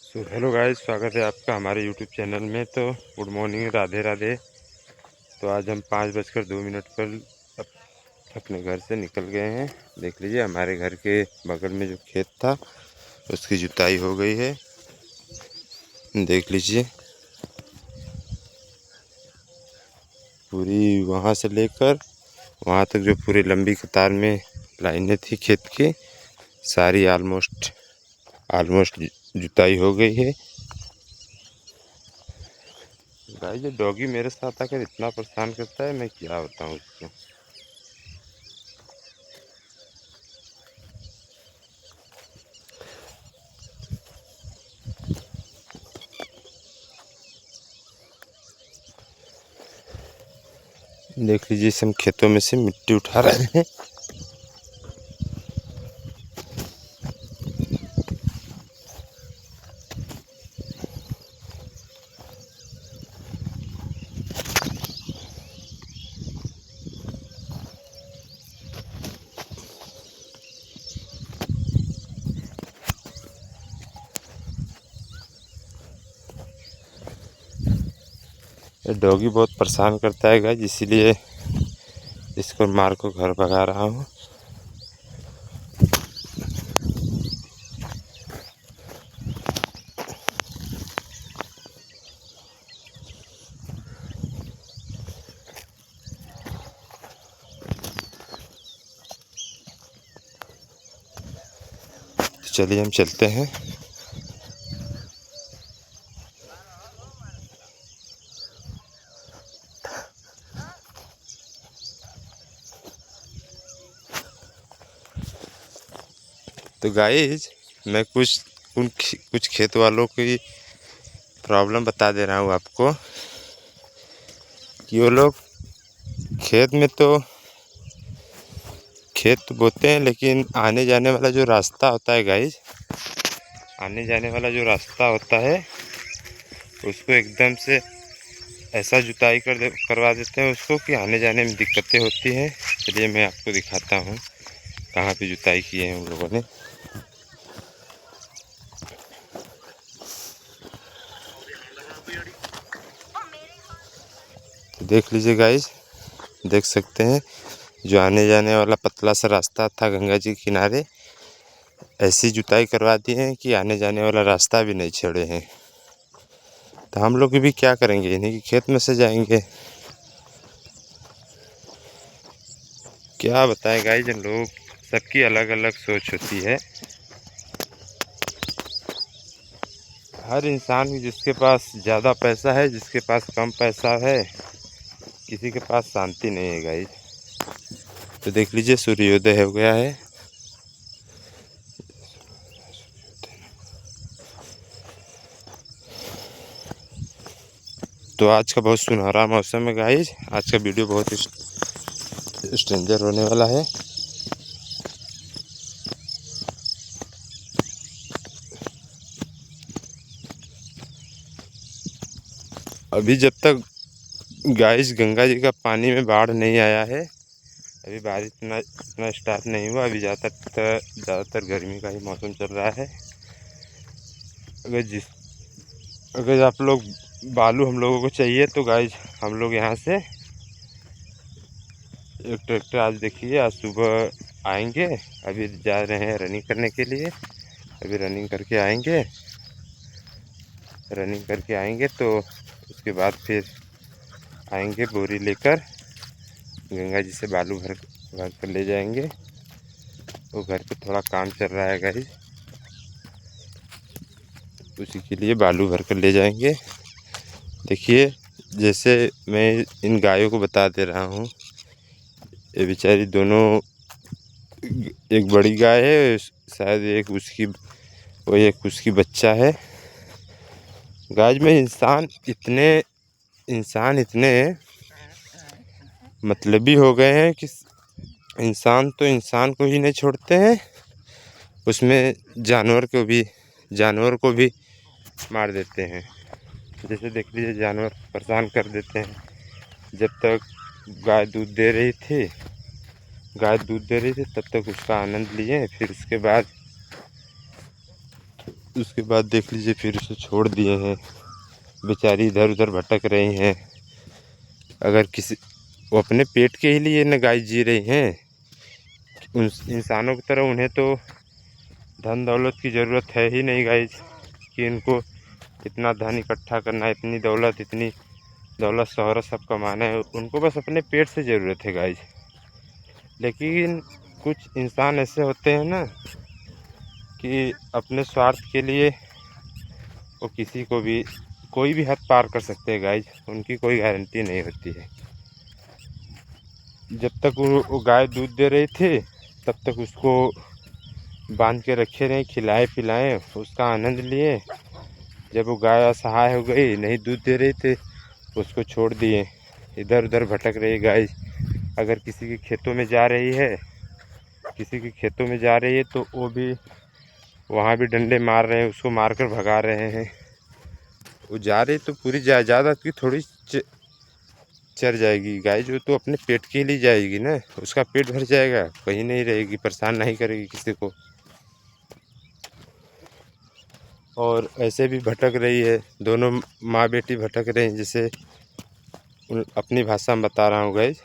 Hello guys, स्वागत है आपका हमारे यूट्यूब चैनल में। तो गुड मॉर्निंग, राधे राधे। तो आज हम 5:02 पर अपने घर से निकल गए हैं। देख लीजिए, हमारे घर के बगल में जो खेत था उसकी जुताई हो गई है। देख लीजिए, पूरी वहाँ से लेकर वहाँ तक जो पूरी लंबी कतार में लाइनें थी खेत की, सारी ऑलमोस्ट जुताई हो गई है। गाइस, जो डॉगी मेरे साथ आकर इतना परेशान करता है, मैं क्या बताऊँ उसको। देख लीजिए, हम खेतों में से मिट्टी उठा रहे हैं। ये डॉगी बहुत परेशान करता है गाइस, इसीलिए इसको मार को घर भगा रहा हूँ। तो चलिए हम चलते हैं। तो गाइस, मैं कुछ खेत वालों की प्रॉब्लम बता दे रहा हूँ आपको कि वो लोग खेत में तो खेत तो बोते हैं, लेकिन आने जाने वाला जो रास्ता होता है गाइस, आने जाने वाला जो रास्ता होता है उसको एकदम से ऐसा जुताई करवा देते हैं उसको कि आने जाने में दिक्कतें होती हैं। चलिए मैं आपको दिखाता हूँ कहाँ पे जुताई किए हैं उन लोगों ने। तो देख लीजिए गाइस, देख सकते हैं जो आने जाने वाला पतला सा रास्ता था गंगा जी के किनारे, ऐसी जुताई करवा दी है कि आने जाने वाला रास्ता भी नहीं छोड़े हैं। तो हम लोग भी क्या करेंगे, इन्हीं के खेत में से जाएंगे। क्या बताएं गाइस, इन लोग सबकी अलग अलग सोच होती है। हर इंसान की, जिसके पास ज़्यादा पैसा है, जिसके पास कम पैसा है, किसी के पास शांति नहीं है गाइस। तो देख लीजिए, सूर्योदय हो गया है। तो आज का बहुत सुनहरा मौसम है गाइस। आज का वीडियो बहुत स्ट्रेंजर होने वाला है। अभी जब तक गाइस गंगा जी का पानी में बाढ़ नहीं आया है, अभी बारिश इतना स्टार्ट नहीं हुआ। अभी ज़्यादातर गर्मी का ही मौसम चल रहा है। अगर आप लोग बालू हम लोगों को चाहिए तो गाइस, हम लोग यहाँ से एक ट्रैक्टर, आज देखिए, आज सुबह आएंगे। अभी जा रहे हैं रनिंग करने के लिए। अभी रनिंग करके आएंगे तो उसके बाद फिर आएंगे बोरी लेकर, गंगा जी से बालू भर कर ले जाएंगे। वो घर पे थोड़ा काम चल रहा है गाइस, उसी के लिए बालू भर कर ले जाएंगे। देखिए, जैसे मैं इन गायों को बता दे रहा हूँ, ये बेचारी दोनों, एक बड़ी गाय है शायद, एक उसकी बच्चा है। गाय में इंसान इतने मतलबी हो गए हैं कि इंसान तो इंसान को ही नहीं छोड़ते हैं, उसमें जानवर को भी मार देते हैं। जैसे देख लीजिए, जानवर परेशान कर देते हैं। जब तक गाय दूध दे रही थी तब तक उसका आनंद लिए, फिर उसके बाद उसके बाद देख लीजिए फिर उसे छोड़ दिए हैं, बेचारी इधर उधर भटक रही हैं। अगर किसी वो अपने पेट के ही लिए न गाय जी रही हैं, उन इंसानों की तरह उन्हें तो धन दौलत की ज़रूरत है ही नहीं गाइज, कि इनको इतना धन इकट्ठा करना है, इतनी दौलत शोहरत सब कमाना है। उनको बस अपने पेट से ज़रूरत है गाइज। लेकिन कुछ इंसान ऐसे होते हैं ना कि अपने स्वार्थ के लिए वो किसी को भी कोई भी हद पार कर सकते हैं गाइज, उनकी कोई गारंटी नहीं होती है। जब तक वो गाय दूध दे रही थी तब तक उसको बांध के रखे रहे, खिलाए पिलाए, उसका आनंद लिए। जब वो गाय असहाय हो गई, नहीं दूध दे रही थी, उसको छोड़ दिए, इधर उधर भटक रही गाय। अगर किसी के खेतों में जा रही है, तो वो भी वहाँ भी डंडे मार रहे हैं, उसको मारकर भगा रहे हैं। वो जा रही तो पूरी ज़्यादा की थोड़ी चर जाएगी गाय, जो तो अपने पेट के लिए जाएगी ना, उसका पेट भर जाएगा, कहीं नहीं रहेगी, परेशान नहीं करेगी किसी को। और ऐसे भी भटक रही है, दोनों माँ बेटी भटक रहे हैं। जैसे अपनी भाषा में बता रहा हूँ गाइस,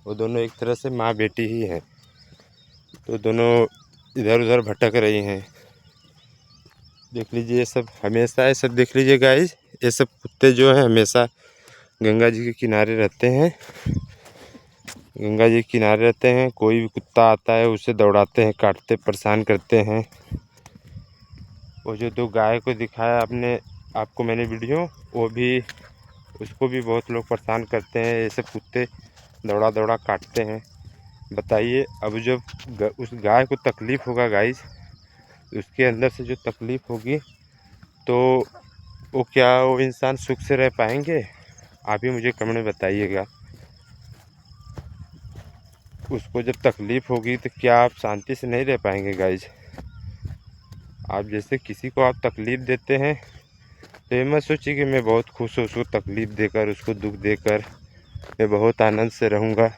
वो दोनों एक तरह से माँ बेटी ही हैं। तो दोनों इधर उधर भटक रही हैं। देख लीजिए, ये सब हमेशा ये सब देख लीजिए गाइस, ये सब कुत्ते जो हैं हमेशा गंगा जी के किनारे रहते हैं। कोई भी कुत्ता आता है उसे दौड़ाते हैं, काटते, परेशान करते हैं। वो जो 2 गाय को दिखाया आपको मैंने वीडियो, वो भी उसको भी बहुत लोग परेशान करते हैं। ये सब कुत्ते दौड़ा दौड़ा काटते हैं। बताइए, अब जब उस गाय को तकलीफ़ होगा गाइस, उसके अंदर से जो तकलीफ़ होगी, तो वो इंसान सुख से रह पाएंगे? आप ही मुझे कमेंट में बताइएगा। उसको जब तकलीफ़ होगी तो क्या आप शांति से नहीं रह पाएंगे गाइज? आप जैसे किसी को आप तकलीफ़ देते हैं तो ये मत सोचिए कि मैं बहुत खुश हूँ उसको तकलीफ़ देकर, उसको दुख देकर मैं बहुत आनंद से रहूँगा।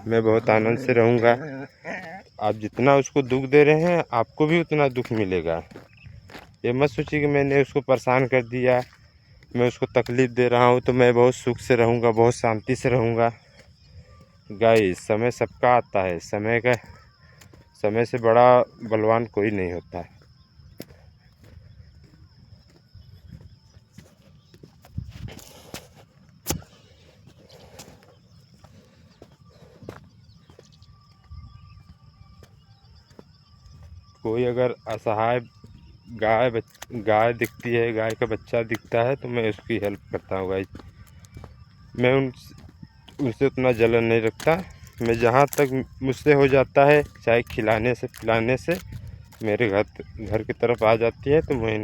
मैं बहुत आनंद से रहूँगा। आप जितना उसको दुख दे रहे हैं, आपको भी उतना दुख मिलेगा। ये मत सोचिए कि मैंने उसको परेशान कर दिया, मैं उसको तकलीफ़ दे रहा हूँ तो मैं बहुत सुख से रहूँगा, बहुत शांति से रहूँगा। गाइस, समय सबका आता है, समय से बड़ा बलवान कोई नहीं होता है। कोई अगर असहाय गाय दिखती है, गाय का बच्चा दिखता है, तो मैं उसकी हेल्प करता हूँ गाइस। मैं उनसे उतना जलन नहीं रखता। मैं जहाँ तक मुझसे हो जाता है, चाहे खिलाने से पिलाने से मेरे घर की तरफ आ जाती है, तो मैं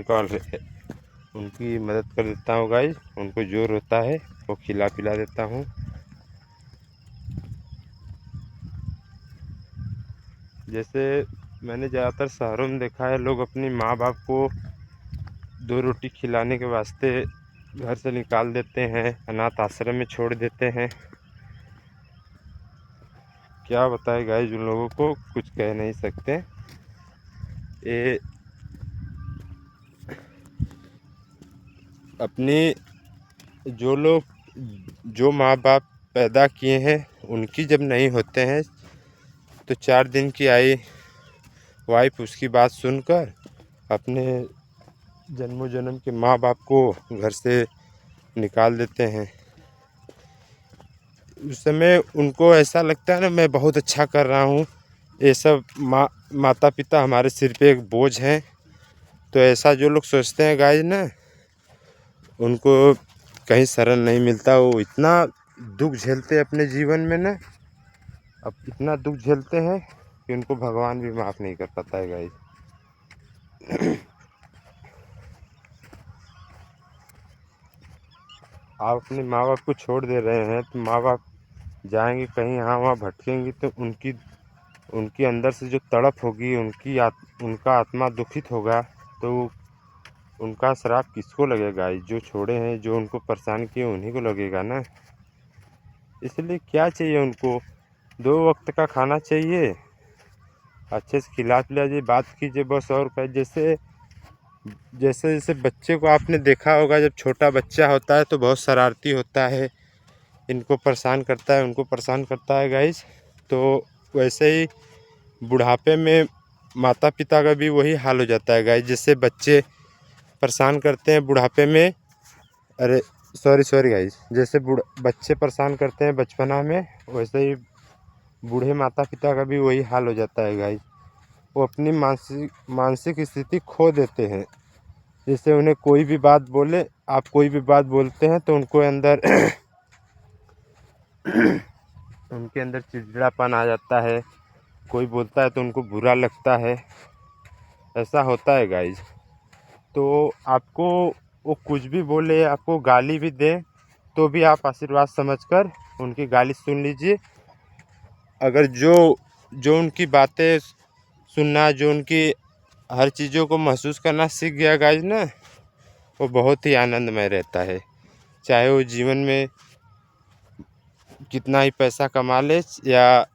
उनकी मदद कर देता हूँ गाइस। उनको जो होता है वो खिला पिला देता हूँ। जैसे मैंने ज़्यादातर शहरों में देखा है, लोग अपनी माँ बाप को 2 रोटी खिलाने के वास्ते घर से निकाल देते हैं, अनाथ आश्रम में छोड़ देते हैं। क्या बताए गाइस, उन लोगों को कुछ कह नहीं सकते। ये अपनी जो माँ बाप पैदा किए हैं, उनकी जब नहीं होते हैं तो 4 दिन की आई वाइफ उसकी बात सुनकर अपने जन्मों जन्म के माँ बाप को घर से निकाल देते हैं। उस समय उनको ऐसा लगता है ना, मैं बहुत अच्छा कर रहा हूँ, ये सब माता पिता हमारे सिर पे एक बोझ हैं। तो ऐसा जो लोग सोचते हैं गाइस ना, उनको कहीं शरण नहीं मिलता। वो इतना दुख झेलते हैं अपने जीवन में ना, अब इतना दुख झेलते हैं कि उनको भगवान भी माफ़ नहीं कर पाता है गाइस। आप अपने माँ बाप को छोड़ दे रहे हैं, तो माँ बाप जाएंगे कहीं यहाँ वहाँ भटकेंगी, तो उनकी अंदर से जो तड़प होगी, उनका आत्मा दुखित होगा, तो उनका श्राप किसको लगेगा? जो छोड़े हैं, जो उनको परेशान किए, उन्हीं को लगेगा ना। इसलिए क्या चाहिए उनको? 2 वक्त का खाना चाहिए, अच्छे से खिला पिला दीजिए, बात कीजिए बस। और क्या, जैसे जैसे जैसे बच्चे को आपने देखा होगा, जब छोटा बच्चा होता है तो बहुत शरारती होता है, इनको परेशान करता है, उनको परेशान करता है गाइस। तो वैसे ही बुढ़ापे में माता पिता का भी वही हाल हो जाता है गाइस। जैसे बच्चे परेशान करते हैं बुढ़ापे में, अरे सॉरी सॉरी गाइस, जैसे बच्चे परेशान करते हैं बचपना में, वैसे ही बूढ़े माता पिता का भी वही हाल हो जाता है गाइस। वो अपनी मानसिक स्थिति खो देते हैं। जैसे उन्हें कोई भी बात बोले, आप कोई भी बात बोलते हैं तो उनको अंदर उनके अंदर चिड़चिड़ापन आ जाता है। कोई बोलता है तो उनको बुरा लगता है, ऐसा होता है गाइज। तो आपको वो कुछ भी बोले, आपको गाली भी दे, तो भी आप आशीर्वाद समझकर उनकी गाली सुन लीजिए। अगर जो जो उनकी बातें सुनना, जो उनकी हर चीज़ों को महसूस करना सीख गया गाइज ना, वो बहुत ही आनंदमय रहता है। चाहे वो जीवन में कितना ही पैसा कमा ले या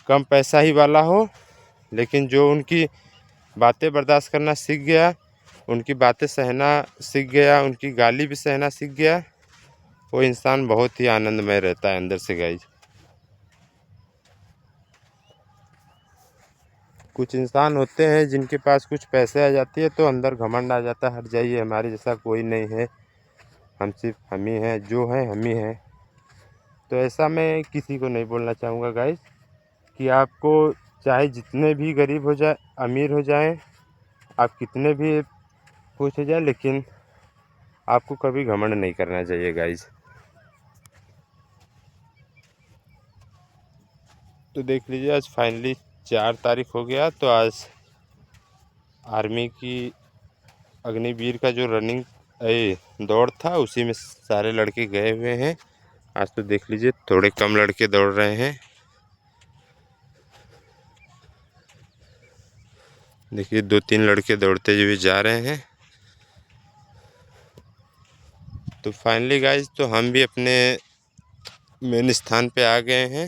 कम पैसा ही वाला हो, लेकिन जो उनकी बातें बर्दाश्त करना सीख गया, उनकी बातें सहना सीख गया, उनकी गाली भी सहना सीख गया, वो इंसान बहुत ही आनंदमय रहता है अंदर से गाइज। कुछ इंसान होते हैं जिनके पास कुछ पैसे आ जाती है तो अंदर घमंड आ जाता है, हट जाइए हमारे जैसा कोई नहीं है, हम सिर्फ हम ही हैं, जो हैं हम ही हैं। तो ऐसा मैं किसी को नहीं बोलना चाहूँगा गाइज, कि आपको चाहे जितने भी गरीब हो जाए, अमीर हो जाएं, आप कितने भी कुछ हो जाए, लेकिन आपको कभी घमंड नहीं करना चाहिए गाइज। तो देख लीजिए, आज फाइनली 4 तारीख हो गया, तो आज आर्मी की अग्निवीर का जो रनिंग दौड़ था, उसी में सारे लड़के गए हुए हैं। आज तो देख लीजिए थोड़े कम लड़के दौड़ रहे हैं। देखिए 2-3 लड़के दौड़ते हुए जा रहे हैं। तो फाइनली गाइज, तो हम भी अपने मेन स्थान पे आ गए हैं।